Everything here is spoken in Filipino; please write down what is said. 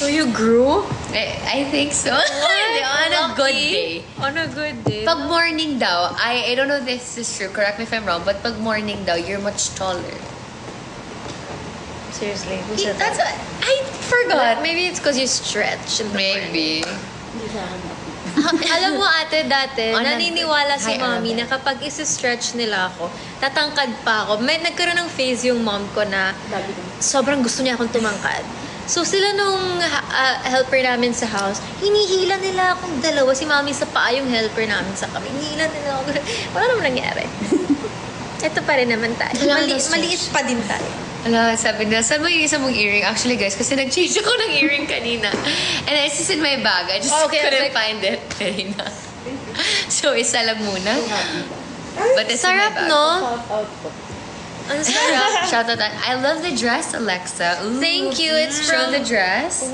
So you grew? I think so. On a good day. On a good day. Pag morning daw, I don't know if this is true, correct me if I'm wrong, but pag morning daw, you're much taller. Seriously, who said That's that? what, I forgot. Maybe it's because you stretch in the morning. Maybe. Alam mo ate, dati, On a- naniniwala si Hi, mami na Annabelle. kapag isi-stretch nila ako, tatangkad pa ako. May nagkaroon ng phase yung mom ko na sobrang gusto niya akong tumangkad. So sila nung helper namin sa house, hinihila nila akong dalawa. Si mami sa paa yung helper namin sa kami. Hinihila nila ako. Wala naman nangyari. Ito pa rin naman tayo. Kailangan na-stretch. Maliit pa din tayo. Ala, sabi na, saan mo yung isa mong earring? Actually, guys, kasi nag-change ako ng earring kanina. And it's just in my bag. I just couldn't find it kanina. So, isa lang muna. But it's Sarap, in my bag. no? Ang sarap. Shout out. I love the dress, Alexa. Ooh. Thank you. It's Show from the dress.